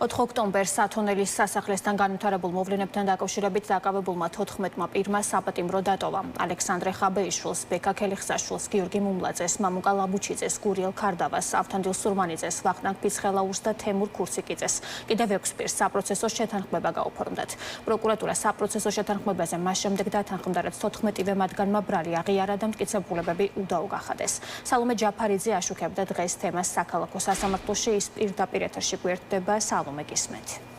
4 ოქტომბერს სათონელის სასახლესთან განვითარებულ მოვლენებთან დაკავშირებით დაკავებულმა 14-მა პირმა საპატიმრო დატოვა. ალექსანდრე ხაბეიშვილს, ბექა ქელიხსაშვილს, გიორგი მუმლაძეს, მამუკა ლაბუჩიძეს, გურიელ ქარდავას, ავთანდილ სურმანიძეს, ვახტანგ ფიცხელაურს და თემურ ქურსიკიძეს. კიდევ 6 პირს საპროცესო შეთანხმება გაუფორმდათ. პროკურატურა საპროცესო შეთანხმებაზე მას შემდეგ დათანხმდა, რაც 14-ვე მათგანმა ბრალი აღიარა და მტკიცებულებები უდაო გახადეს. სალომე ჯაფარიძე აშუქებდა დღეს თემას საქალაქო სასამართლოში, ის პირდაპირ ეთერში გვერდდება. სალომე გისმენთ.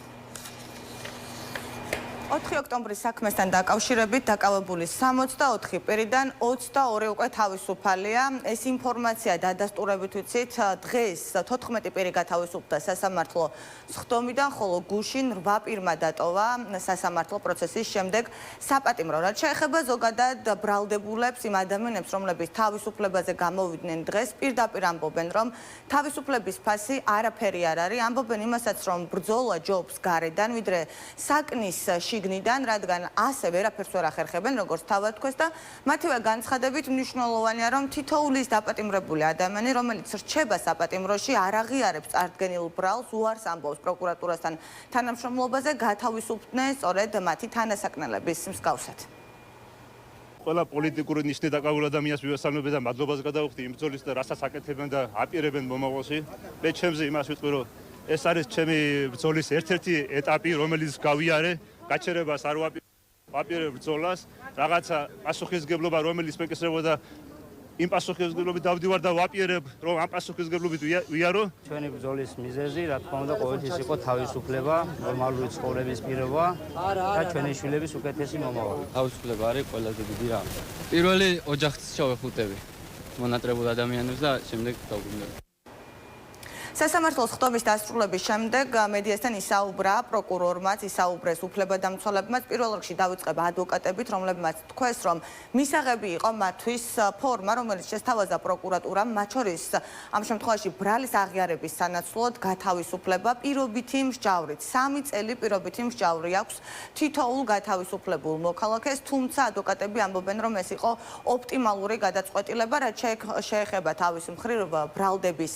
4 ოქტომბრის საქმესთან დაკავშირებით დაკავებული 64 პირიდან 22 უკვე თავისუფალია. ეს ინფორმაცია დადასტურებით ვიცით, დღეს 14 პირი გათავისუფლდა სასამართლო სხდომიდან, ხოლო გუშინ 8 პირმა დატოვა სასამართლო პროცესის შემდეგ საპატიმრო. რაც შეეხება ზოგადად ბრალდებულებს, იმ ადამიანებს, რომლებიც თავისუფლებაზე გამოვიდნენ დღეს, პირდაპირ ამბობენ, რომ თავისუფლების ფასი არაფერი არ არის. ამბობენ იმასაც, რომ ბრძოლა ჯობს გარედან, ვიდრე საკნის შიგნიდან, რადგან ასე ვერაფერს ვერ ახერხებენ, როგორც თავად თქვეს და მათივე განცხადებით მნიშვნელოვანია, რომ თითოეული დაპატიმრებული ადამიანი, რომელიც რჩება საპატიმროში, არ აღიარებს წარდგენილ ბრალს, უარს ამბობს პროკურატურასთან თანამშრომლობაზე, გათავისუფლდნენ სწორედ მათი თანასაკნელების მსგავსად. ყველა პოლიტიკური ნიშნით დაკავებულ ადამიანს მივესალმები და მადლობას გადავხდი იმ ბრძოლის და რასაც აკეთებენ და აპირებენ მომავალში. მე ჩემზე იმას ვიტყვი, რომ ეს არის ჩემი ბრძოლის ერთ-ერთი ეტაპი, რომელიც გავიარე. გაჩერებას არ ვაპირებ ბრძოლას, რაღაცა პასუხისგებლობა, რომელიც მეკისრებოდა, იმ პასუხისგებლობით დავდივარ და ვაპირებ, რომ ამ პასუხისგებლობით ვიარო. ჩვენი ბრძოლის მიზეზი, რა თქმა უნდა, ყოველთვის იყო თავისუფლება, ნორმალური ცხოვრების პირობა და ჩვენი შვილების უკეთესი მომავალი. თავისუფლება არის ყველაზე დიდი რამ. პირველი ოჯახს შევეხუტები მონატრებულ ადამიანებს და შემდეგ დავგვინდება. სასამართლოს სხდომის დასრულების შემდეგ მედიასთან ისაუბრა პროკურორმაც, ისაუბრეს უფლებადამცველებმაც. პირველ რიგში დავიწყება ადვოკატებით, რომლებმაც თქვეს, რომ მისაღები იყო მათთვის ფორმა, რომელიც შესთავაზა პროკურატურამ, მათ შორის ამ შემთხვევაში ბრალის აღიარების სანაცვლოდ გათავისუფლება პირობითი მსჯავრით. 3 წელი პირობითი მსჯავრი აქვს თითოეულ გათავისუფლებულ მოქალაქეს, თუმცა ადვოკატები ამბობენ, რომ ეს იყო ოპტიმალური გადაწყვეტილება, რაც შეეხება თავის მხრივ ბრალდების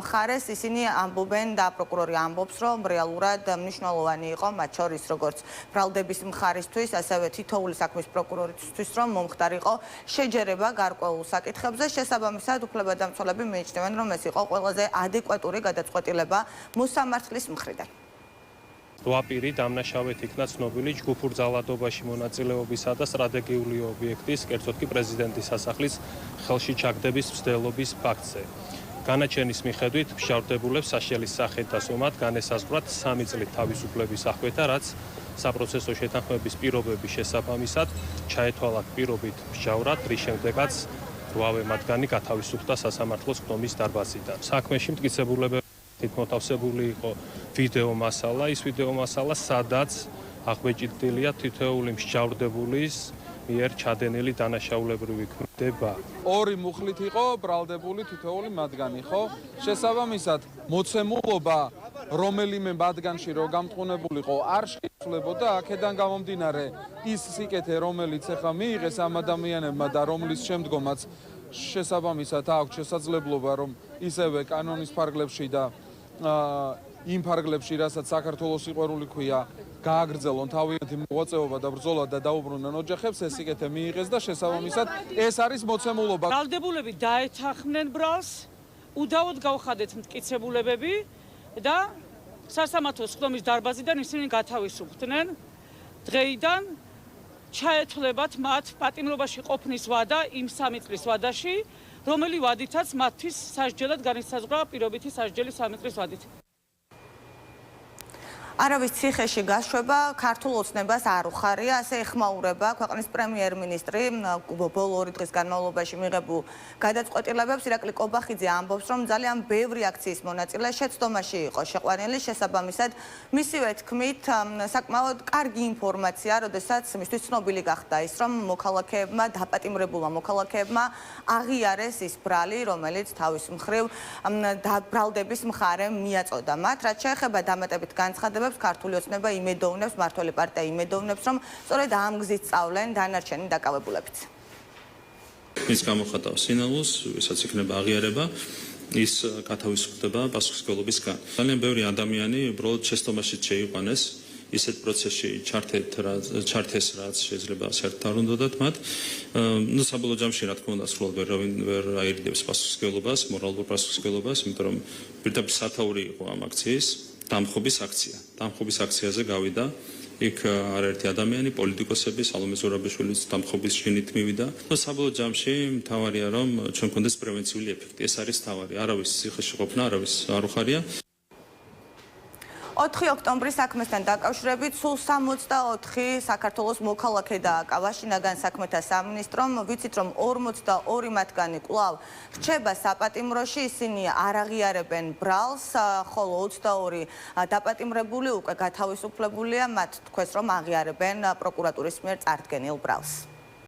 მხარეს. ისინი ამბობენ და პროკურორი ამბობს, რომ რეალურად მნიშვნელოვანი იყო მათ შორის როგორც ბრალდების მხარისთვის, ასევე თითოეული საქმის პროკურორისთვის, რომ მომხდარიყო შეჯერება გარკვეულ საკითხებზე. შესაბამისად, უფლებადამცველები მიიჩნევენ, რომ ეს იყო ყველაზე ადეკვატური გადაწყვეტილება მოსამართლის მხრიდან. 8 პირი დამნაშავედ იქნა ცნობილი ჯგუფურ ძალადობაში მონაწილეობისა და სტრატეგიული ობიექტის, კერძოდ კი პრეზიდენტის სასახლის ხელში ჩაგდების მცდელობის ფაქტზე. განაჩენის მიხედვით მსჯავრდებულებს საშელის სახით და სუმად განესაზღვრათ 3 წლით თავისუფლების აღკვეთა, რაც საპროცესო შეთანხმების პირობების შესაბამისად ჩაეთვალათ პირობით მსჯავრად, რის შემდეგაც 8-ვე მათგანი გათავისუფლდა სასამართლოს სხდომის დარბაზიდან. საქმეში მტკიცებულებებით მოთავსებული იყო ვიდეო მასალა, ის ვიდეო მასალა, სადაც აღბეჭდილია თითოეული მსჯავრდებულის მიერ ჩადენილი დანაშაულებრივი ქმედება. 2 მუხლით იყო ბრალდებული თითოეული მათგანი, ხო? შესაბამისად, მოცემულობა რომელიმე მათგანში რო გამტყუნებულიყო არ შეიცვლებოდა, აქედან გამომდინარე ის სიკეთე, რომელიც ახლა მიიღეს ამ ადამიანებმა და რომლის შემდგომაც შესაბამისად აქვს შესაძლებლობა, რომ ისევე კანონის ფარგლებში და იმ ფარგლებში, რასაც საქართველოს სიყვარული ქვია, გააგრძელონ თავიანთი მოღვაწეობა და ბრძოლა და დაუბრუნდნენ ოჯახებს, ეს სიკეთე მიიღეს და შესაბამისად ეს არის მოცემულობა. ბრალდებულები დაეთანხმნენ ბრალს, უდავოდ გავხადეთ მტკიცებულებები და სასამართლოს სხდომის დარბაზიდან ისინი გათავისუფლდნენ. დღეიდან ჩაეთვლებათ მათ პატიმრობაში ყოფნის ვადა იმ 3 წლის ვადაში, რომელი ვადითაც მათთვის სასჯელად განისაზღვრა პირობითი სასჯელი 3 წლის ვადით. არავის ციხეში გაშვება ქართულ ოცნებას არ უხარია, ასე ეხმაურება ქვეყნის პრემიერ-მინისტრი ბოლო 2 დღის განმავლობაში მიღებულ გადაწყვეტილებებს. ირაკლი კობახიძე ამბობს, რომ ძალიან ბევრი აქციის მონაწილე შეცდომაში იყო შეყვანილი. შესაბამისად, მისივე თქმით, საკმაოდ კარგი ინფორმაცია, როდესაც მისთვის ცნობილი გახდა ის, რომ მოქალაქეებმა, დაპატიმრებულმა მოქალაქეებმა აღიარეს ის ბრალი, რომელიც თავის მხრივ ბრალდების მხარემ მიაწოდა მათ. რაც შეეხება დამატებით განცხადებებს, ქართული ოცნება იმედოვნებს, მმართველი პარტია იმედოვნებს, რომ სწორედ ამ გზით სწავლენ დანარჩენი დაკავებულებიც. ის გამოხატავს სინალოს, ვისაც იქნება აღიარება. ის გათავისუფლდება პასუხისმგებლობისგან. ძალიან ბევრი ადამიანი უბრალოდ შეცდომაშიც შეიყვანეს ისეთ პროცესში ჩართეს, რაც შეიძლება საერთოდ არ უნდათ მათ. საბოლოო ჯამში, რა თქმა უნდა, სრულად ვერ აირიდებს პასუხისმგებლობას, მორალურ პასუხისმგებლობას, იმიტომ რომ პირდაპირ სათაური იყო ამ აქციის დამხობის აქცია. დამხობის აქციაზე გავიდა იქ არაერთი ადამიანი, პოლიტიკოსები, სალომე ზურაბიშვილის დამხობის შინით მივიდა. საბოლოო ჯამში მთავარია რომ ჩვენ გქონდეს პრევენციული ეფექტი. ეს არის მთავარი. არავის ციხეში ყოფნა, არავის არ უხარია. 4 ოქტომბრის საქმესთან დაკავშირებით სულ 64 საქართველოს მოქალაქე დააკავა შინაგან საქმეთა სამინისტრომ. ვიცით რომ 42 მათგანი კვლავ რჩება საპატიმროში, ისინი არ აღიარებენ ბრალს, ხოლო 22 დაპატიმრებული უკვე გათავისუფლებულია, მათ თქვეს რომ აღიარებენ პროკურატურის მიერ წარდგენილ ბრალს.